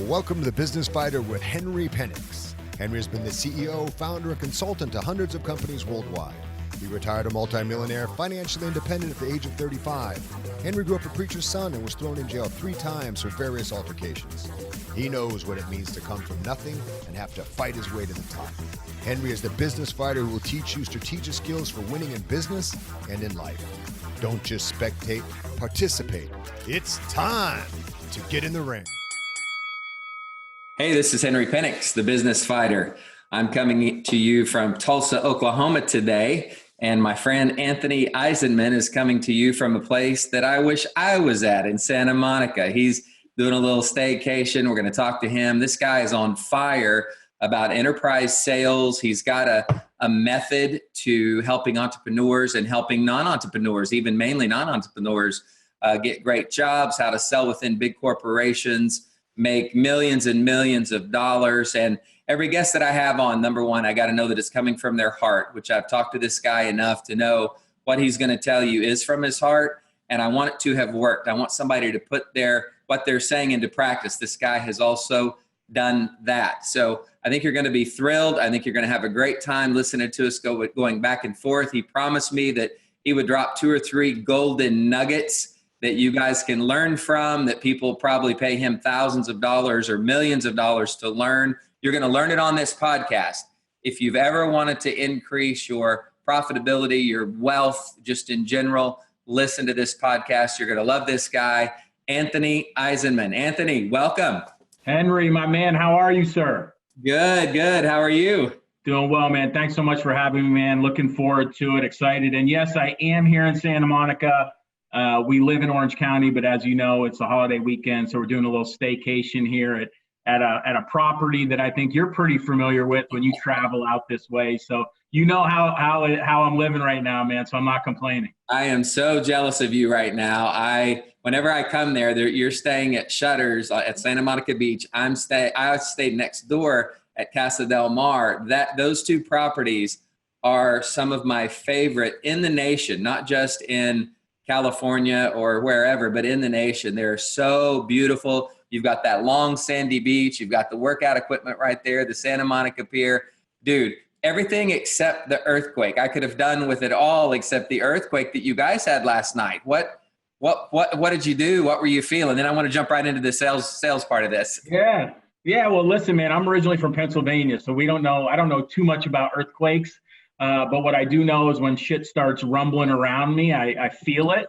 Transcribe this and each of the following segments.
Welcome to The Business Fighter with Henry Penix. Henry has been the CEO, founder, and consultant to hundreds of companies worldwide. He retired a multimillionaire, financially independent at the age of 35. Henry grew up a preacher's son and was thrown in jail 3 times for various altercations. He knows what it means to come from nothing and have to fight his way to the top. Henry is the business fighter who will teach you strategic skills for winning in business and in life. Don't just spectate, participate. It's time to get in the ring. Hey, this is Henry Penix, the business fighter. I'm coming to you from Tulsa, Oklahoma today, and my friend Anthony Eisenman is coming to you from a place that I wish I was at in Santa Monica. He's doing a little staycation. We're going to talk to him. This guy is on fire about enterprise sales. He's got a method to helping entrepreneurs and helping non-entrepreneurs, even mainly non-entrepreneurs, get great jobs, how to sell within big corporations, make millions and millions of dollars. And every guest that I have on, number one, I got to know that it's coming from their heart, which I've talked to this guy enough to know what he's going to tell you is from his heart. And I want it to have worked. I want somebody to put what they're saying into practice. This guy has also done that. So I think you're going to be thrilled. I think you're going to have a great time listening to us going back and forth. He promised me that he would drop 2 or 3 golden nuggets that you guys can learn from, that people probably pay him thousands of dollars or millions of dollars to learn. You're going to learn it on this podcast. If you've ever wanted to increase your profitability, your wealth, just in general, listen to this podcast. You're going to love this guy, Anthony Eisenman. Anthony, welcome. Henry, my man, how are you, sir? Good. How are you? Doing well, man. Thanks so much for having me, man. Looking forward to it. Excited. And yes, I am here in Santa Monica. We live in Orange County, but as you know, it's a holiday weekend, so we're doing a little staycation here at a property that I think you're pretty familiar with when you travel out this way. So you know how I'm living right now, man. So I'm not complaining. I am so jealous of you right now. Whenever I come there, you're staying at Shutters at Santa Monica Beach. I stayed next door at Casa del Mar. Those 2 properties are some of my favorite in the nation, not just in California or wherever, but in the nation. They're so beautiful. You've got that long sandy beach. You've got the workout equipment right there, the Santa Monica Pier. Dude, everything except the earthquake. I could have done with it all except the earthquake that you guys had last night. What did you do? What were you feeling? Then I want to jump right into the sales part of this. Yeah. Well, listen, man, I'm originally from Pennsylvania, so I don't know too much about earthquakes. But what I do know is when shit starts rumbling around me, I feel it,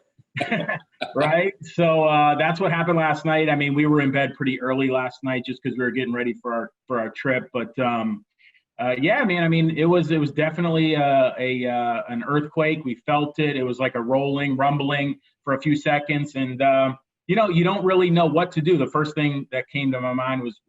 right? So that's what happened last night. I mean, we were in bed pretty early last night just because we were getting ready for our trip. But yeah, man, I mean, it was definitely an earthquake. We felt it. It was like a rumbling for a few seconds, and you don't really know what to do. The first thing that came to my mind was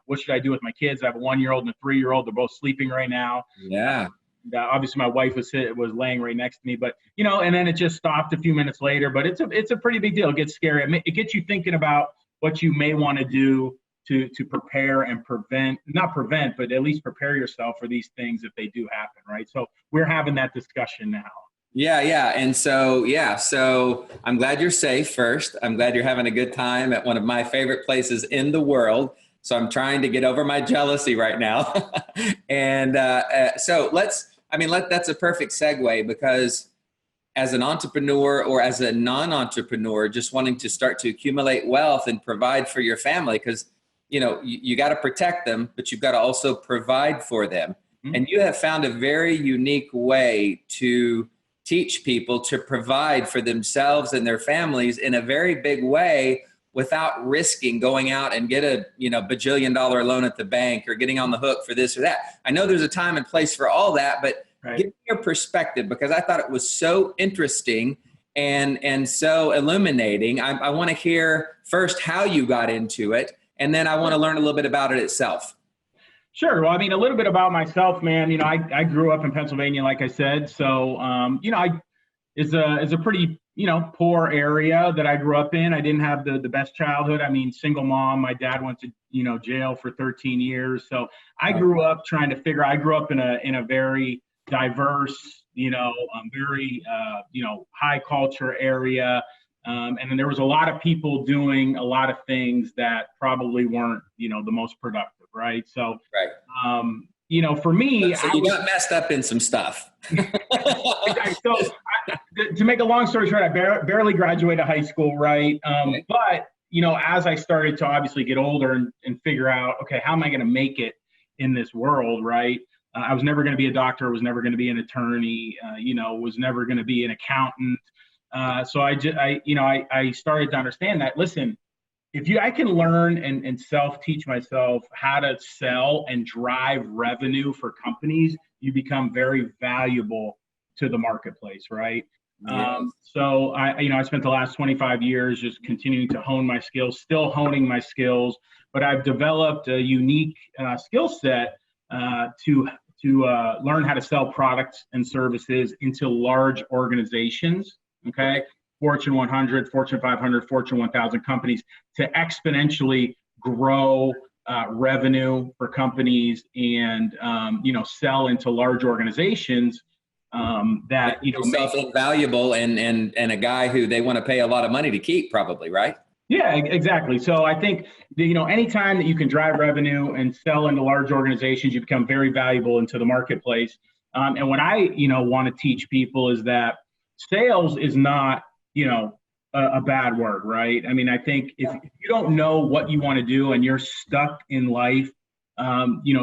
what should I do with my kids? I have a 1-year-old and a 3-year-old. They're both sleeping right now. Yeah. Obviously, my wife was laying right next to me, but and then it just stopped a few minutes later. But it's a pretty big deal. It gets scary. I mean, it gets you thinking about what you may want to do to prepare and not prevent, but at least prepare yourself for these things if they do happen, right? So we're having that discussion now. Yeah. And so I'm glad you're safe first. I'm glad you're having a good time at one of my favorite places in the world. So I'm trying to get over my jealousy right now. And so that's a perfect segue, because as an entrepreneur or as a non-entrepreneur, just wanting to start to accumulate wealth and provide for your family, because, you got to protect them, but you've got to also provide for them. Mm-hmm. And you have found a very unique way to teach people to provide for themselves and their families in a very big way without risking going out and get a bajillion-dollar loan at the bank or getting on the hook for this or that. I know there's a time and place for all that, but right. Give me your perspective, because I thought it was so interesting and so illuminating. I want to hear first how you got into it, and then I want to learn a little bit about it itself. Sure. Well, I mean, a little bit about myself, man. I grew up in Pennsylvania, like I said. So, it's a pretty, poor area that I grew up in. I didn't have the best childhood. I mean, single mom. My dad went to, jail for 13 years. So I grew up I grew up in a very diverse, very, high culture area. And then there was a lot of people doing a lot of things that probably weren't, the most productive, right? So, Right. For me, So you got messed up in some stuff. so to make a long story short, I barely graduated high school, right? Okay. But as I started to obviously get older and figure out, okay, how am I going to make it in this world, right? I was never going to be a doctor, was never going to be an attorney, was never going to be an accountant. So I started to understand that, listen, I can learn and self-teach myself how to sell and drive revenue for companies, you become very valuable to the marketplace, right? Yes. So I spent the last 25 years just continuing to hone my skills, still honing my skills, but I've developed a unique skill set to learn how to sell products and services into large organizations. Okay. Fortune 100, Fortune 500, Fortune 1000 companies to exponentially grow revenue for companies and sell into large organizations that yourself invaluable and a guy who they want to pay a lot of money to keep, probably, right? Yeah, exactly. So I think anytime that you can drive revenue and sell into large organizations, you become very valuable into the marketplace. And what I want to teach people is that sales is not a bad word, right? I mean, I think if you don't know what you want to do and you're stuck in life,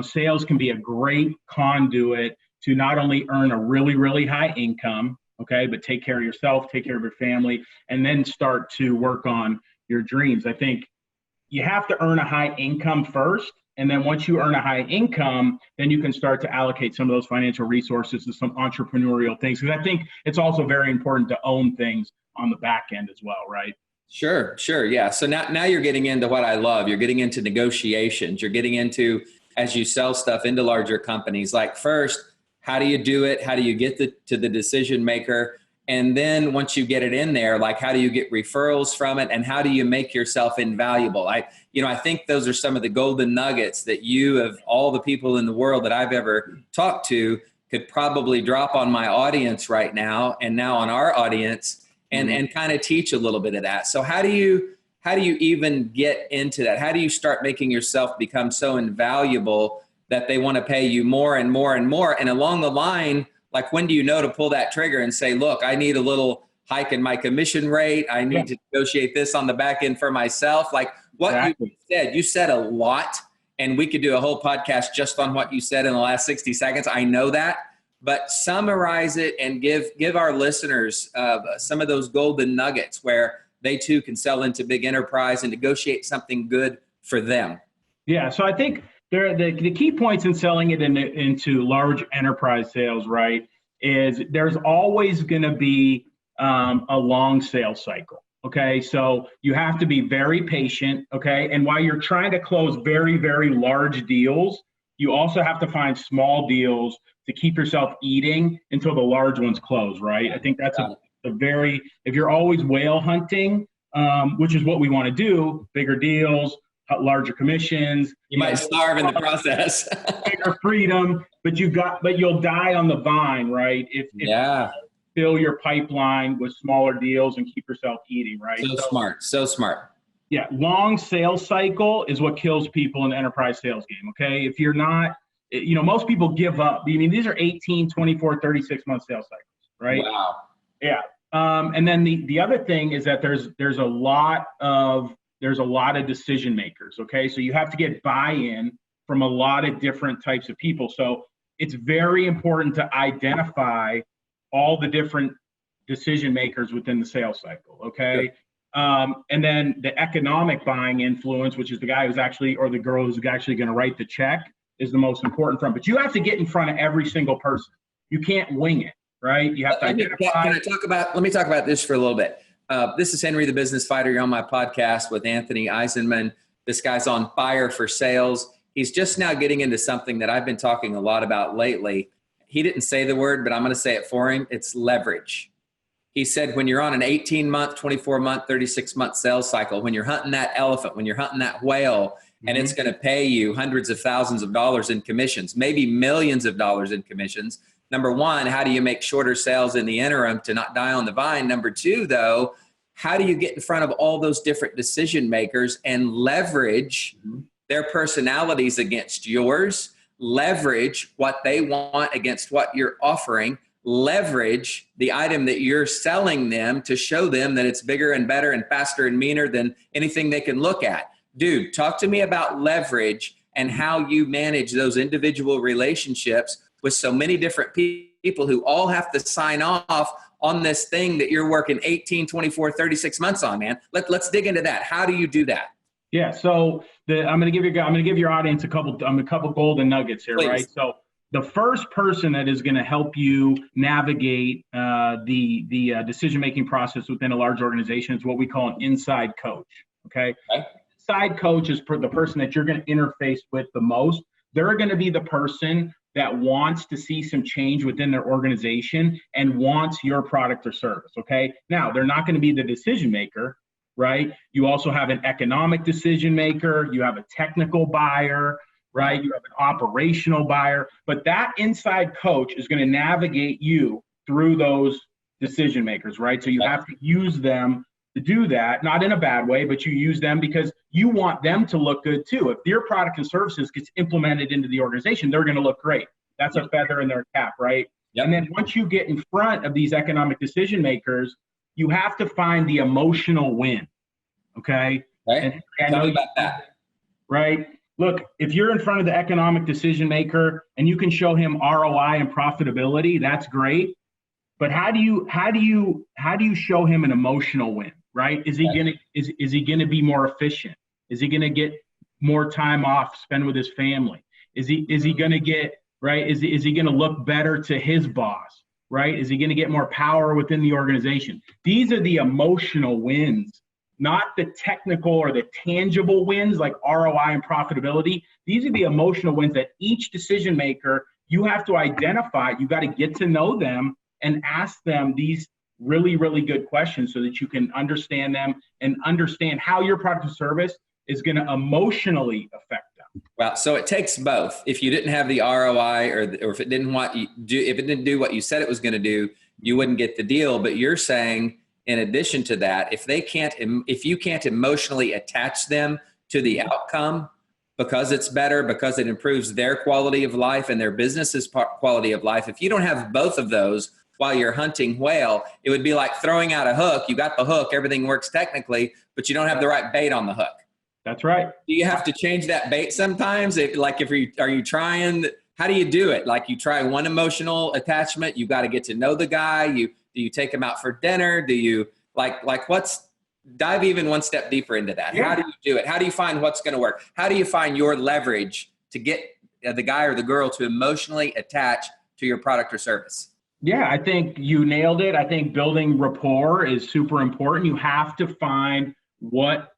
sales can be a great conduit to not only earn a really, really high income, okay, but take care of yourself, take care of your family, and then start to work on your dreams. I think you have to earn a high income first. And then once you earn a high income, then you can start to allocate some of those financial resources to some entrepreneurial things. Because I think it's also very important to own things on the back end as well, right? Sure. Yeah. So now you're getting into what I love. You're getting into negotiations. You're getting into, as you sell stuff into larger companies, like first, how do you do it? How do you get to the decision maker? And then once you get it in there, like how do you get referrals from it? And how do you make yourself invaluable? I think those are some of the golden nuggets that you, of all the people in the world that I've ever talked to, could probably drop on my audience right now and now on our audience and kind of teach a little bit of that. So how do you even get into that? How do you start making yourself become so invaluable that they want to pay you more and more and more? And along the line, like when do you know to pull that trigger and say, look, I need a little hike in my commission rate. I need to negotiate this on the back end for myself. Like what you said a lot, and we could do a whole podcast just on what you said in the last 60 seconds. I know that, but summarize it and give our listeners some of those golden nuggets where they too can sell into big enterprise and negotiate something good for them. Yeah. So I think the key points in selling it into large enterprise sales, right, is there's always going to be a long sales cycle. Okay. So you have to be very patient. Okay. And while you're trying to close very, very large deals, you also have to find small deals to keep yourself eating until the large ones close. Right. I think that's if you're always whale hunting, which is what we want to do, bigger deals, larger commissions. You might starve in the process. Bigger freedom, but you'll die on the vine, right? If you fill your pipeline with smaller deals and keep yourself eating, right? So smart. Yeah, long sales cycle is what kills people in the enterprise sales game, okay? If you're not, most people give up. I mean, these are 18, 24, 36-month sales cycles, right? Wow. Yeah. And then the other thing is that there's a lot of decision makers. Okay. So you have to get buy-in from a lot of different types of people. So it's very important to identify all the different decision makers within the sales cycle. Okay. Sure. And then the economic buying influence, which is the guy who's actually, or the girl who's actually going to write the check, is the most important front. But you have to get in front of every single person. You can't wing it, right? You have to identify. Let me talk about this for a little bit. This is Henry, the Business Fighter. You're on my podcast with Anthony Eisenman. This guy's on fire for sales. He's just now getting into something that I've been talking a lot about lately. He didn't say the word, but I'm going to say it for him. It's leverage. He said, when you're on an 18-month, 24-month, 36-month sales cycle, when you're hunting that elephant, when you're hunting that whale, and it's going to pay you hundreds of thousands of dollars in commissions, maybe millions of dollars in commissions. Number one, how do you make shorter sales in the interim to not die on the vine? Number two, though, how do you get in front of all those different decision makers and leverage their personalities against yours, leverage what they want against what you're offering, leverage the item that you're selling them to show them that it's bigger and better and faster and meaner than anything they can look at. Dude, talk to me about leverage and how you manage those individual relationships with so many different people who all have to sign off on this thing that you're working 18, 24, 36 months on, man. Let's dig into that. How do you do that? Yeah. So I'm going to give your audience a couple golden nuggets here, Please. Right? So the first person that is going to help you navigate the decision-making process within a large organization is what we call an inside coach. Okay. Inside coach is the person that you're going to interface with the most. They're going to be the person that wants to see some change within their organization and wants your product or service. Okay. Now, they're not going to be the decision maker, right? You also have an economic decision maker. You have a technical buyer, right? You have an operational buyer. But that inside coach is going to navigate you through those decision makers, right? So you have to use them to do that, not in a bad way, but you use them because you want them to look good too. If your product and services gets implemented into the organization, they're going to look great. That's a feather in their cap, right? And then once you get in front of these economic decision makers, you have to find the emotional win. Okay. Right. And tell me about that. Right. Look, if you're in front of the economic decision maker and you can show him ROI and profitability, that's great. But how do you show him an emotional win? Right? Is he gonna be more efficient? Is he gonna get more time off spend with his family? Is he gonna get right? Is he gonna look better to his boss? Right? Is he gonna get more power within the organization? These are the emotional wins, not the technical or the tangible wins like ROI and profitability. These are the emotional wins that each decision maker you have to identify. You got to get to know them and ask them these really, really good questions so that you can understand them and understand how your product or service is going to emotionally affect them. Well, so it takes both. If you didn't have the ROI or if it didn't do what you said it was going to do, you wouldn't get the deal. But you're saying, in addition to that, if you can't emotionally attach them to the outcome because it's better, because it improves their quality of life and their business's quality of life, if you don't have both of those while you're hunting whale, it would be like throwing out a hook. You got the hook, everything works technically, but you don't have the right bait on the hook. That's right. Do you have to change that bait sometimes? Are you trying? How do you do it? Like you try one emotional attachment, you got to get to know the guy. Do you take him out for dinner? Do you dive even one step deeper into that? Yeah. How do you do it? How do you find what's going to work? How do you find your leverage to get the guy or the girl to emotionally attach to your product or service? Yeah, I think you nailed it. I think building rapport is super important. You have to find what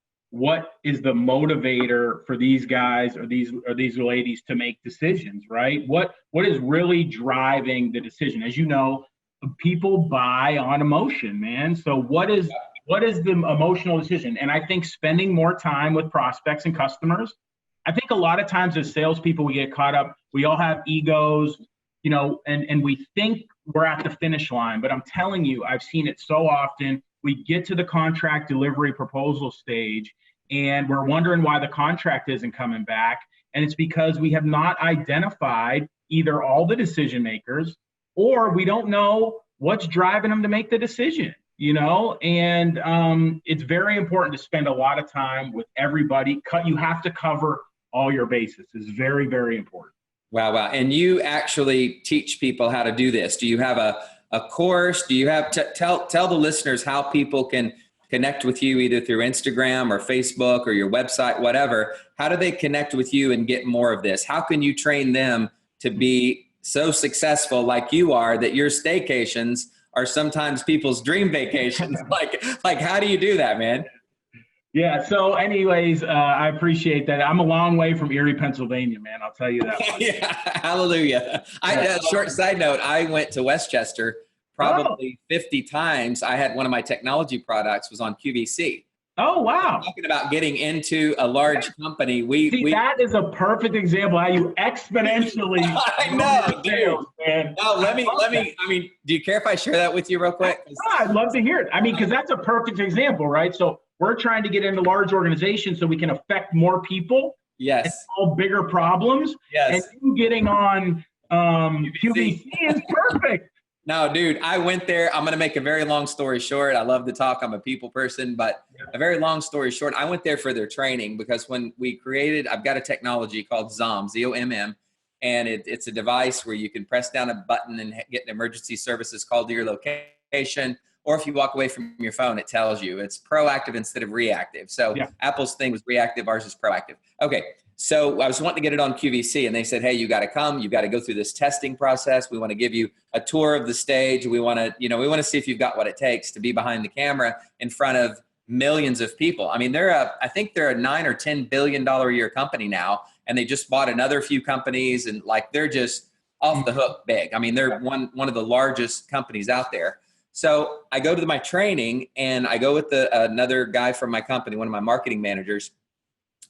is the motivator for these guys or these ladies to make decisions, right? What is really driving the decision? As you know, people buy on emotion, man. So what is the emotional decision? And I think spending more time with prospects and customers. I think a lot of times as salespeople, we get caught up. We all have egos, and we think we're at the finish line. But I'm telling you, I've seen it so often. We get to the contract delivery proposal stage, and we're wondering why the contract isn't coming back. And it's because we have not identified either all the decision makers, or we don't know what's driving them to make the decision, and it's very important to spend a lot of time with everybody. You have to cover all your bases. It's very, very important. Wow. And you actually teach people how to do this. Do you have a course? Do you have tell the listeners how people can connect with you either through Instagram or Facebook or your website, whatever? How do they connect with you and get more of this? How can you train them to be so successful like you are that your staycations are sometimes people's dream vacations? like how do you do that, man? Yeah. So anyways, I appreciate that. I'm a long way from Erie, Pennsylvania, man. I'll tell you that much. Yeah, hallelujah. Short side note, I went to Westchester probably 50 times. I had one of my technology products was on QVC. Oh, wow. Talking about getting into a large company. See, that is a perfect example how you exponentially I grow know, your sales, man. No, let me, that. I mean, do you care if I share that with you real quick? I'd love to hear it. I mean, because that's a perfect example, right? So we're trying to get into large organizations so we can affect more people and Yes. solve bigger problems. Yes. And you getting on QVC is perfect. No, dude, I went there. I'm going to make a very long story short. I love to talk. I'm a people person, but a very long story short, I went there for their training because when we created, I've got a technology called ZOMM, Z-O-M-M, and it's a device where you can press down a button and get an emergency services called to your location. Or if you walk away from your phone, it tells you. It's proactive instead of reactive. So Apple's thing was reactive, ours is proactive. Okay. So I was wanting to get it on QVC, and they said, hey, you got to come. You got to go through this testing process. We want to give you a tour of the stage. We want to, we want to see if you've got what it takes to be behind the camera in front of millions of people. I mean, I think they're a $9 or $10 billion a year company now, and they just bought another few companies, and like they're just off the hook big. I mean, they're one of the largest companies out there. So I go to my training, and I go with another guy from my company, one of my marketing managers.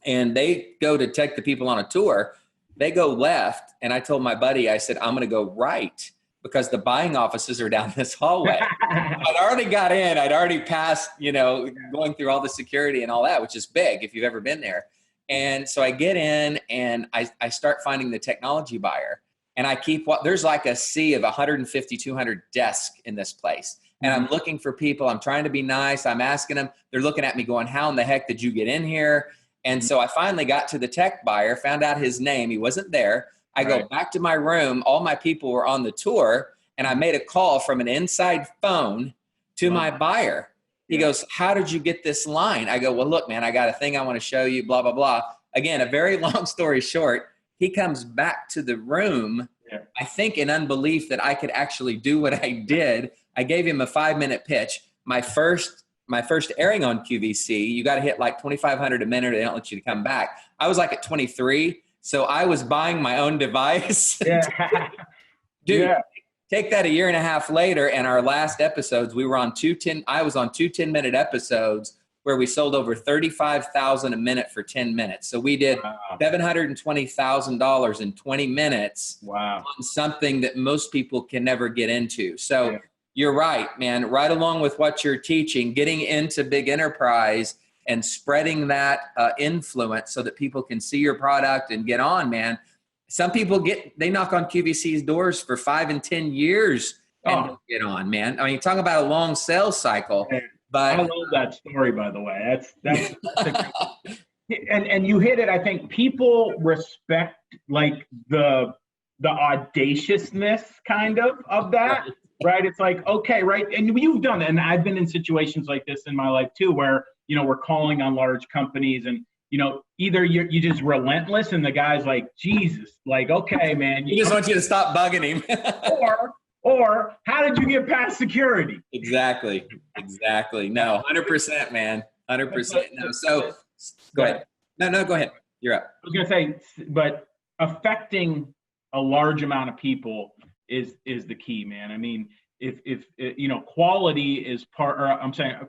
And they go to take the people on a tour. They go left. And I told my buddy, I said, I'm going to go right because the buying offices are down this hallway. I'd already got in. I'd already passed, going through all the security and all that, which is big if you've ever been there. And so I get in and I start finding the technology buyer. And there's like a sea of 150, 200 desks in this place. And I'm looking for people. I'm trying to be nice. I'm asking them. They're looking at me going, how in the heck did you get in here? And so I finally got to the tech buyer, found out his name. He wasn't there. I go back to my room. All my people were on the tour, and I made a call from an inside phone to my buyer. He goes, how did you get this line? I go, well, look, man, I got a thing I want to show you, blah, blah, blah. Again, a very long story short, he comes back to the room, I think in unbelief that I could actually do what I did. I gave him a 5-minute pitch. My first airing on QVC, you got to hit like 2,500 a minute. They don't let you to come back. I was like at 23. So I was buying my own device. Dude, take that a year and a half later. And our last episodes, I was on 2 10-minute episodes where we sold over $35,000 a minute for 10 minutes. So we did $720,000 in 20 minutes on something that most people can never get into. So you're right, man. Right along with what you're teaching, getting into big enterprise and spreading that influence so that people can see your product and get on, man. Some people they knock on QVC's doors for 5 and 10 years and don't get on, man. I mean, talk about a long sales cycle. But I love that story, by the way. That's and you hit it. I think people respect like the audaciousness kind of that. Right. It's like, okay, right. And you've done it. And I've been in situations like this in my life too, where, we're calling on large companies and, either you just relentless and the guy's like, Jesus, like, okay, man. He just wants you to stop bugging him. or how did you get past security? Exactly. No, 100%, man. 100%. No. So go ahead. No, go ahead. You're up. I was going to say, but affecting a large amount of people is the key, man. I mean, if quality is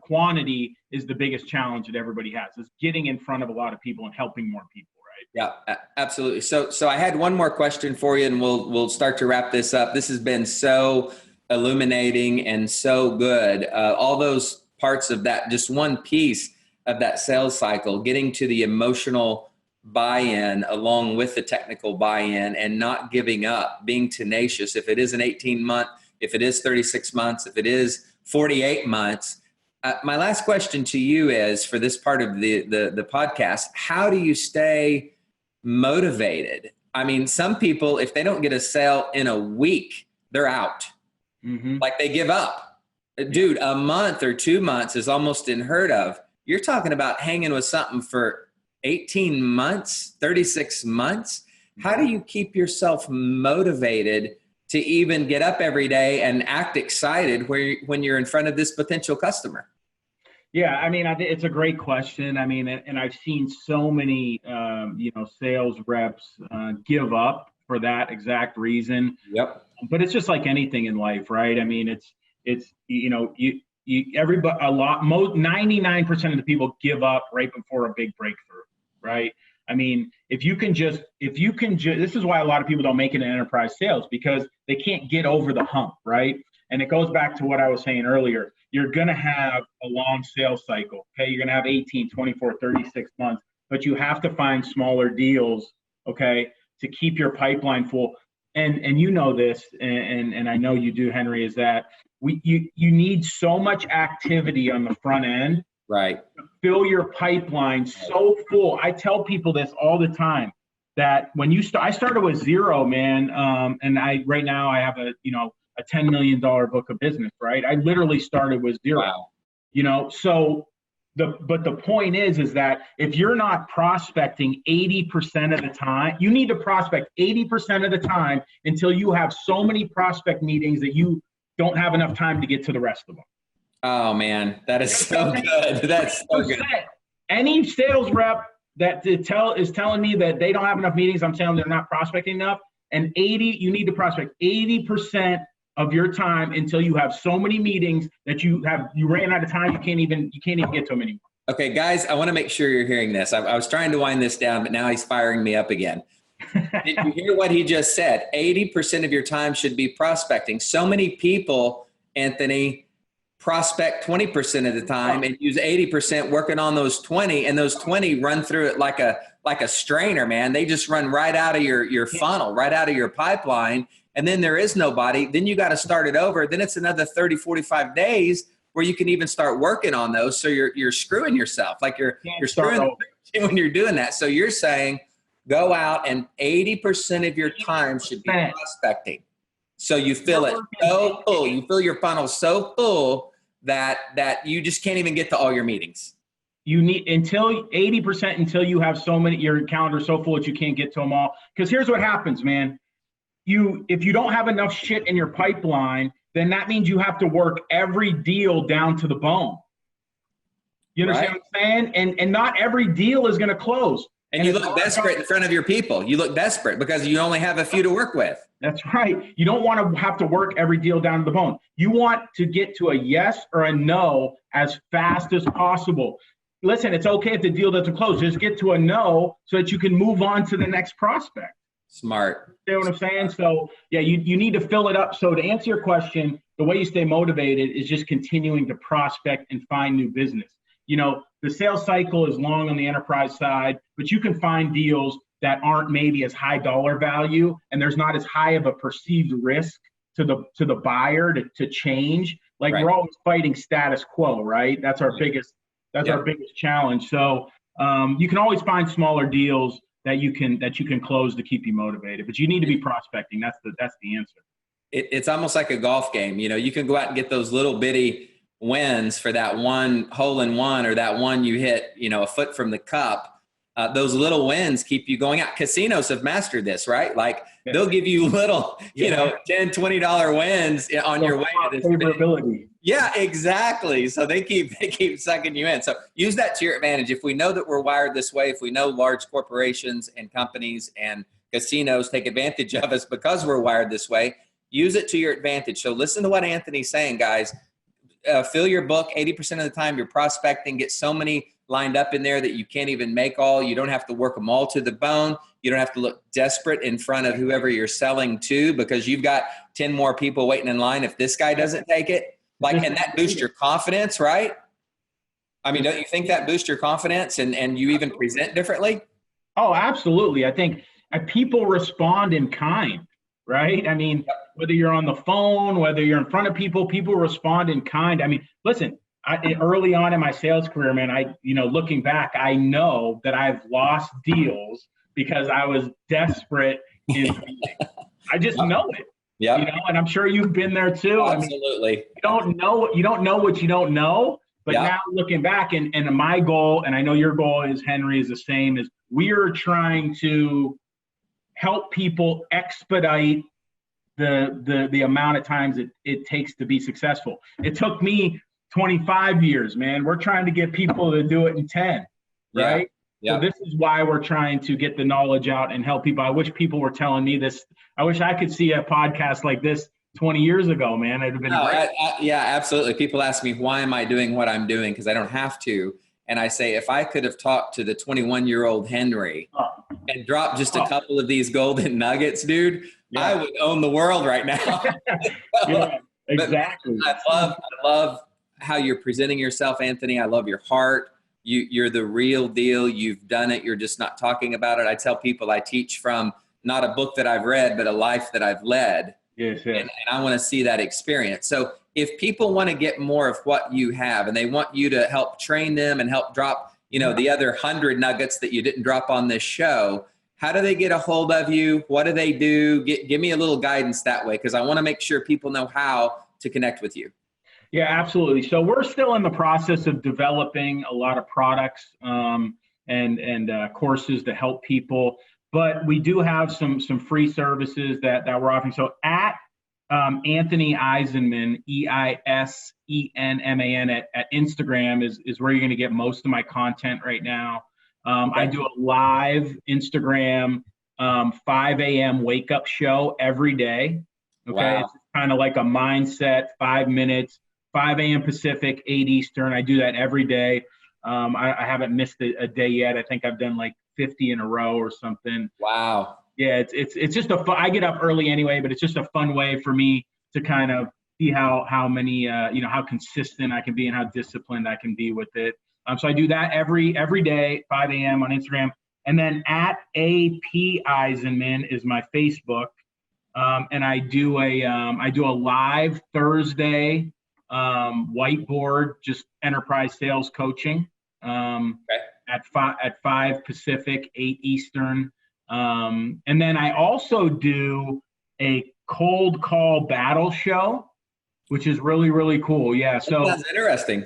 quantity is the biggest challenge that everybody has, is getting in front of a lot of people and helping more people, right? Yeah, absolutely. So I had one more question for you, and we'll start to wrap this up. This has been so illuminating and so good. All those parts of that, just one piece of that sales cycle, getting to the emotional buy-in along with the technical buy-in and not giving up, being tenacious. If it is an 18-month, if it is 36 months, if it is 48 months. My last question to you is, for this part of the podcast, how do you stay motivated? I mean, some people, if they don't get a sale in a week, they're out. Like they give up. Dude, a month or 2 months is almost unheard of. You're talking about hanging with something for 18 months, 36 months. How do you keep yourself motivated to even get up every day and act excited when you're in front of this potential customer? Yeah, I mean, it's a great question. I mean, and I've seen so many, sales reps give up for that exact reason. Yep. But it's just like anything in life, right? I mean, it's you everybody, 99% of the people give up right before a big breakthrough, right? I mean, this is why a lot of people don't make it in enterprise sales, because they can't get over the hump, right? And it goes back to what I was saying earlier. You're going to have a long sales cycle, okay? You're going to have 18, 24, 36 months, but you have to find smaller deals, okay, to keep your pipeline full. And you know this, and I know you do, Henry, is that you need so much activity on the front end, right, to fill your pipeline so full. I tell people this all the time, that when I started with zero, man, and right now I have a $10 million book of business, right? I literally started with zero. Wow. So but the point is that if you're not prospecting 80% of the time, you need to prospect 80% of the time until you have so many prospect meetings that you don't have enough time to get to the rest of them. Oh man, that is so good. That's so good. Any sales rep that is telling me that they don't have enough meetings, I'm telling them they're not prospecting enough. And you need to prospect 80% of your time until you have so many meetings that you ran out of time. You can't even get to them anymore. Okay, guys, I want to make sure you're hearing this. I was trying to wind this down, but now he's firing me up again. Did you hear what he just said? 80% of your time should be prospecting. So many people, Anthony, prospect 20% of the time and use 80% working on those 20, and those 20 run through it like a strainer, man. They just run right out of your funnel, right out of your pipeline. And then there is nobody. Then you got to start it over. Then it's another 30, 45 days where you can even start working on those. So you're screwing yourself. Like you're screwing when you're doing that. So you're saying go out and 80% of your time should be prospecting. So you fill it so full. You fill your funnel so full that you just can't even get to all your meetings. You need 80% until you have your calendar so full that you can't get to them all. Because here's what happens, man. If you don't have enough shit in your pipeline, then that means you have to work every deal down to the bone. You understand what I'm saying? And not every deal is going to close. And you look desperate in front of your people. You look desperate because you only have a few to work with. That's right. You don't want to have to work every deal down to the bone. You want to get to a yes or a no as fast as possible. Listen, it's okay if the deal doesn't close. Just get to a no so that you can move on to the next prospect. Smart. You know what I'm saying? So yeah, you need to fill it up. So to answer your question, the way you stay motivated is just continuing to prospect and find new business. The sales cycle is long on the enterprise side, but you can find deals that aren't maybe as high dollar value, and there's not as high of a perceived risk to the buyer to change. Like We're always fighting status quo, right? That's our biggest challenge. So you can always find smaller deals that you can close to keep you motivated, but you need to be prospecting. That's the answer. It's almost like a golf game. You can go out and get those little bitty wins for that one hole in one, or that one you hit, a foot from the cup. Those little wins keep you going out. Casinos have mastered this, right? Like they'll give you little, $10, $20 wins on your way to this favorability. Yeah, exactly. So they keep sucking you in. So use that to your advantage. If we know that we're wired this way, if we know large corporations and companies and casinos take advantage of us because we're wired this way, use it to your advantage. So listen to what Anthony's saying, guys. Fill your book 80% of the time. You're prospecting. Get so many lined up in there that you can't even make all. You don't have to work them all to the bone. You don't have to look desperate in front of whoever you're selling to because you've got 10 more people waiting in line if this guy doesn't take it. And that boosts your confidence, right? I mean, don't you think that boosts your confidence and you even present differently? Oh, absolutely. I think people respond in kind, right? I mean, whether you're on the phone, whether you're in front of people respond in kind. I mean, listen, early on in my sales career, man, looking back, I know that I've lost deals because I was desperate. I just know it. Yeah. And I'm sure you've been there too. Absolutely. I mean, you don't know what you don't know. But now looking back, and my goal, and I know your goal is, Henry, is the same, is we are trying to help people expedite the amount of times it takes to be successful. It took me 25 years, man. We're trying to get people to do it in 10, right? Yeah. So this is why we're trying to get the knowledge out and help people. I wish people were telling me this. I wish I could see a podcast like this 20 years ago, man. It'd have been No, great. yeah, absolutely. People ask me, why am I doing what I'm doing? Because I don't have to. And I say, if I could have talked to the 21-year-old Henry Oh, and dropped just a oh, couple of these golden nuggets, dude, I yeah. would own the world right now. Yeah, But man, exactly. I love how you're presenting yourself, Anthony. I love your heart. You're the real deal. You've done it. You're just not talking about it. I tell people I teach from not a book that I've read, but a life that I've led. Yes, yes. And I want to see that experience. So if people want to get more of what you have and they want you to help train them and help drop, the other 100 nuggets that you didn't drop on this show, how do they get a hold of you? What do they do? Give me a little guidance that way, because I want to make sure people know how to connect with you. Yeah, absolutely. So we're still in the process of developing a lot of products and courses to help people, but we do have some free services that we're offering. So at Anthony Eisenman, Eisenman at Instagram is where you're going to get most of my content right now. I do a live Instagram 5 a.m. wake up show every day. Okay, Wow. it's kind of like a mindset, 5 minutes, 5 a.m. Pacific, 8 Eastern. I do that every day. I haven't missed a day yet. I think I've done like 50 in a row or something. Wow. Yeah, it's just I get up early anyway, but it's just a fun way for me to kind of see how many how consistent I can be and how disciplined I can be with it. So I do that every day, 5 a.m. on Instagram, and then at AP Eisenman is my Facebook, and I do a live Thursday whiteboard, just enterprise sales coaching at 5 Pacific, 8 Eastern. And then I also do a cold call battle show, which is really, really cool. Yeah. So that's interesting.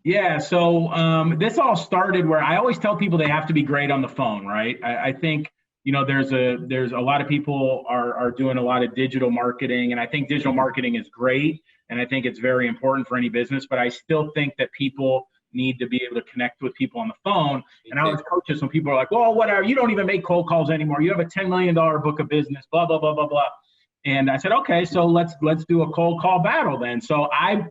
Yeah. So this all started where I always tell people they have to be great on the phone, right? I think, there's a lot of people are doing a lot of digital marketing, and I think digital marketing is great. And I think it's very important for any business, but I still think that people need to be able to connect with people on the phone. And I always coach this when people are like, well, whatever, you don't even make cold calls anymore. You have a $10 million book of business, blah, blah, blah, blah, blah. And I said, okay, so let's do a cold call battle then. So I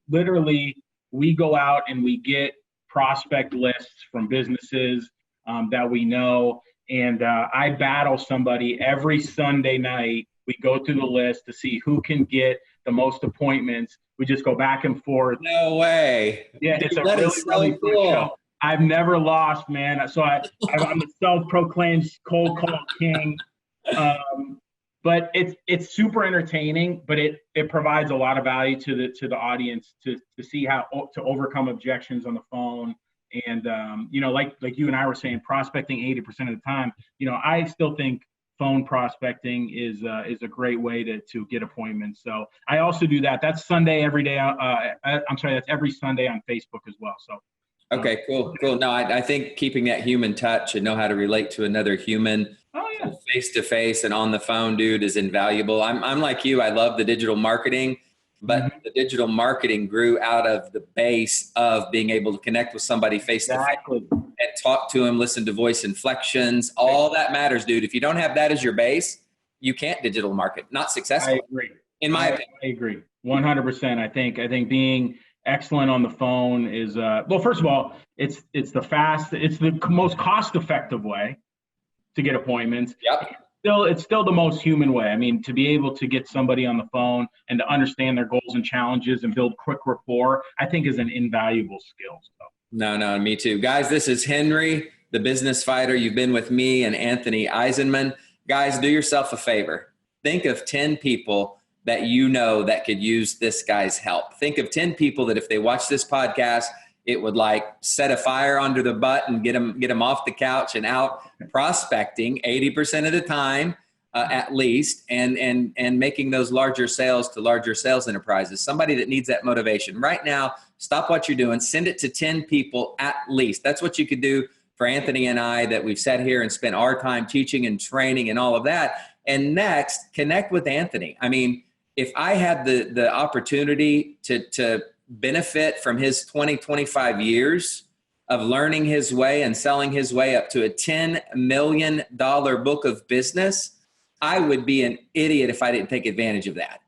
literally, we go out and we get prospect lists from businesses that we know. And I battle somebody every Sunday night. We go through the list to see who can get the most appointments. We just go back and forth. No way. Yeah, it's Dude, a that really, is so really cool. fun show. I've never lost, man. So I'm a self-proclaimed cold call king. But it's super entertaining, but it provides a lot of value to the audience to see how to overcome objections on the phone. And like you and I were saying, prospecting 80% of the time. I still think phone prospecting is a great way to get appointments. So I also do that. That's Sunday every day. That's every Sunday on Facebook as well. So. Okay, cool. No, I think keeping that human touch and know how to relate to another human face to face and on the phone, dude, is invaluable. I'm like you. I love the digital marketing, but the digital marketing grew out of the base of being able to connect with somebody face to face and talk to them, listen to voice inflections. All that matters, dude. If you don't have that as your base, you can't digital market. Not successful. I agree. In my opinion. I agree. 100%. I think being excellent on the phone is well, first of all, it's the most cost-effective way to get appointments. Yep. It's still the most human way. I mean, to be able to get somebody on the phone and to understand their goals and challenges and build quick rapport, I think is an invaluable skill. So. No, me too. Guys, this is Henry, the business fighter. You've been with me and Anthony Eisenman. Guys, do yourself a favor. Think of 10 people that that could use this guy's help. Think of 10 people that if they watch this podcast, it would set a fire under the butt and get them off the couch and out prospecting 80% of the time, at least, and making those larger sales to larger sales enterprises. Somebody that needs that motivation right now. Stop what you're doing. Send it to 10 people at least. That's what you could do for Anthony and I, that we've sat here and spent our time teaching and training and all of that. And next, connect with Anthony. I mean, if I had the opportunity to benefit from his 25 years of learning his way and selling his way up to a $10 million book of business, I would be an idiot if I didn't take advantage of that.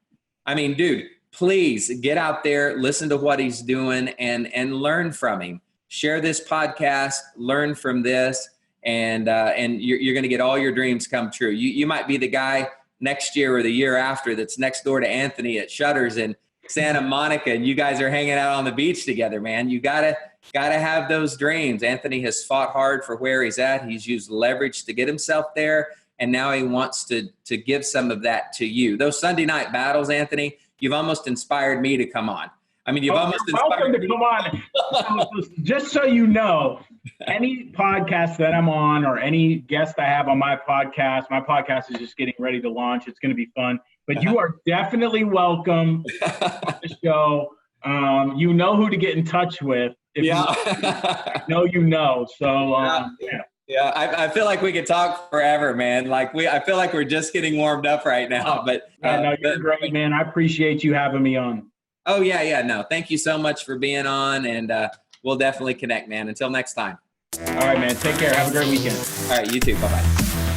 I mean, dude, please get out there, listen to what he's doing, and learn from him. Share this podcast, learn from this, and you're going to get all your dreams come true. You might be the guy next year or the year after that's next door to Anthony at Shutters in Santa Monica, and you guys are hanging out on the beach together, man. You gotta have those dreams. Anthony has fought hard for where he's at. He's used leverage to get himself there, and now he wants to give some of that to you. Those Sunday night battles, Anthony, you've almost inspired me to come on. I mean, you've almost inspired me to come on. Just so you know, any podcast that I'm on or any guest I have on my podcast is just getting ready to launch. It's going to be fun. But you are definitely welcome to the show. You know who to get in touch with. If you know. So, Yeah, I feel like we could talk forever, man. I feel like we're just getting warmed up right now. But no, you're great, man. I appreciate you having me on. Oh, yeah. No, thank you so much for being on, and we'll definitely connect, man. Until next time. All right, man. Take care. Have a great weekend. All right, you too. Bye-bye.